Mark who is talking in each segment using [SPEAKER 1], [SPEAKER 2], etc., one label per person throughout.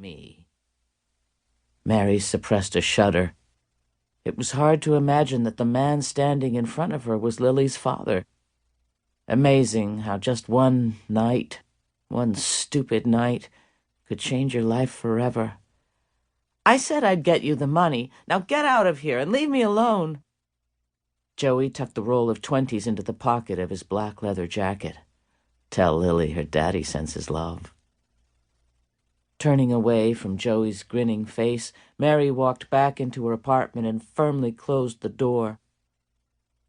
[SPEAKER 1] me." Meri suppressed a shudder. It was hard to imagine that the man standing in front of her was Lily's father. Amazing how just one night, one stupid night, could change your life forever. "I said I'd get you the money. Now get out of here and leave me alone." Joey tucked the roll of 20s into the pocket of his black leather jacket. Tell Lily her daddy sends his love. Turning away from Joey's grinning face, Meri walked back into her apartment and firmly closed the door.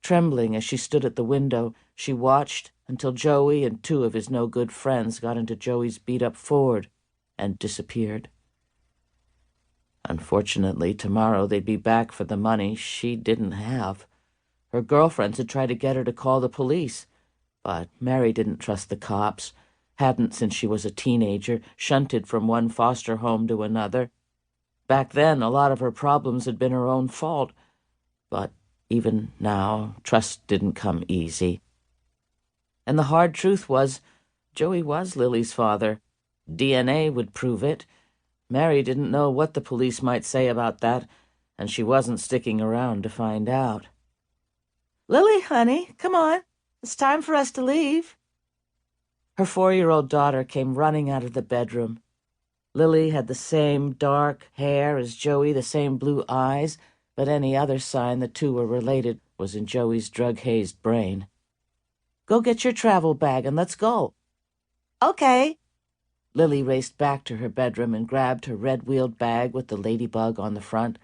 [SPEAKER 1] Trembling as she stood at the window, she watched until Joey and 2 of his no-good friends got into Joey's beat-up Ford and disappeared. Unfortunately, tomorrow they'd be back for the money she didn't have. Her girlfriends had tried to get her to call the police, but Meri didn't trust the cops, hadn't since she was a teenager, shunted from one foster home to another. Back then, a lot of her problems had been her own fault, but even now, trust didn't come easy. And the hard truth was, Joey was Lily's father. DNA would prove it. Meri didn't know what the police might say about that, and she wasn't sticking around to find out. "Lily, honey, come on. It's time for us to leave." Her 4-year-old daughter came running out of the bedroom. Lily had the same dark hair as Joey, the same blue eyes, but any other sign the 2 were related was in Joey's drug-hazed brain. "Go get your travel bag and let's go." "Okay." Lily raced back to her bedroom and grabbed her red-wheeled bag with the ladybug on the front.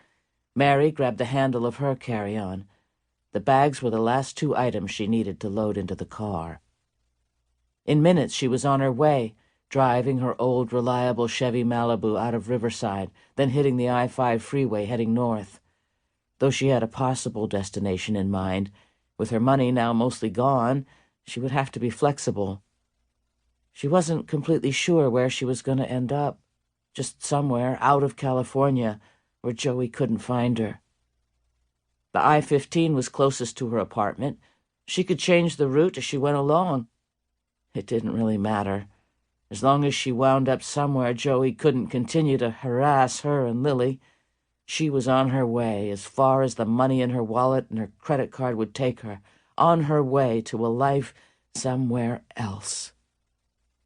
[SPEAKER 1] Meri grabbed the handle of her carry-on. The bags were the last 2 items she needed to load into the car. In minutes she was on her way, driving her old, reliable Chevy Malibu out of Riverside, then hitting the I-5 freeway heading north. Though she had a possible destination in mind, with her money now mostly gone, she would have to be flexible. She wasn't completely sure where she was going to end up, just somewhere out of California where Joey couldn't find her. The I-15 was closest to her apartment. She could change the route as she went along. It didn't really matter. As long as she wound up somewhere Joey couldn't continue to harass her and Lily, she was on her way as far as the money in her wallet and her credit card would take her, on her way to a life somewhere else.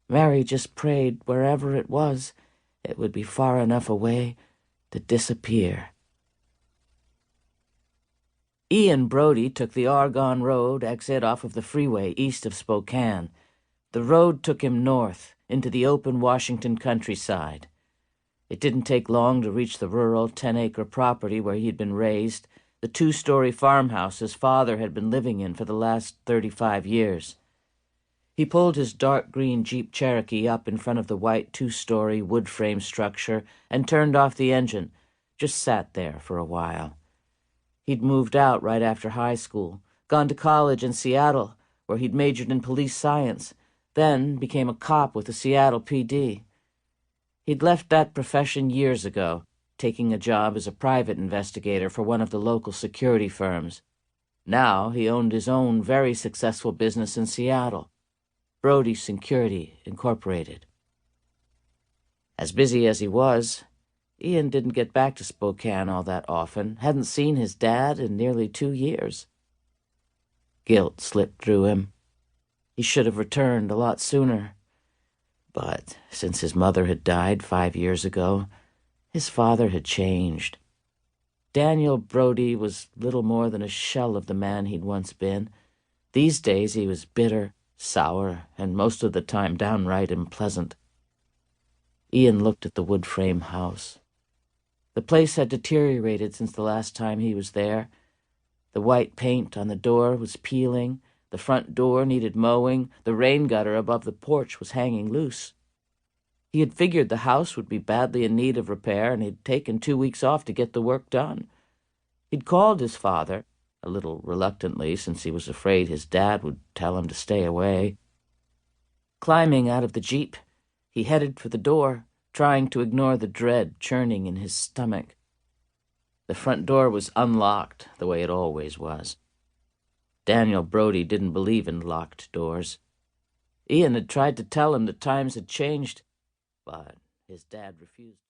[SPEAKER 1] Meri just prayed wherever it was, it would be far enough away to disappear. Ian Brodie took the Argonne Road exit off of the freeway east of Spokane. The road took him north, into the open Washington countryside. It didn't take long to reach the rural 10-acre property where he'd been raised, the 2-story farmhouse his father had been living in for the last 35 years. He pulled his dark green Jeep Cherokee up in front of the white 2-story wood-frame structure and turned off the engine, just sat there for a while. He'd moved out right after high school, gone to college in Seattle, where he'd majored in police science, then became a cop with the Seattle PD. He'd left that profession years ago, taking a job as a private investigator for one of the local security firms. Now he owned his own very successful business in Seattle, Brodie Security Incorporated. As busy as he was, Ian didn't get back to Spokane all that often, hadn't seen his dad in nearly 2 years. Guilt slipped through him. He should have returned a lot sooner. But since his mother had died 5 years ago, his father had changed. Daniel Brodie was little more than a shell of the man he'd once been. These days he was bitter, sour, and most of the time downright unpleasant. Ian looked at the wood-frame house. The place had deteriorated since the last time he was there. The white paint on the door was peeling, the front door needed mowing, the rain gutter above the porch was hanging loose. He had figured the house would be badly in need of repair, and he'd taken 2 weeks off to get the work done. He'd called his father, a little reluctantly since he was afraid his dad would tell him to stay away. Climbing out of the Jeep, he headed for the door, trying to ignore the dread churning in his stomach. The front door was unlocked, the way it always was. Daniel Brodie didn't believe in locked doors. Ian had tried to tell him that times had changed, but his dad refused.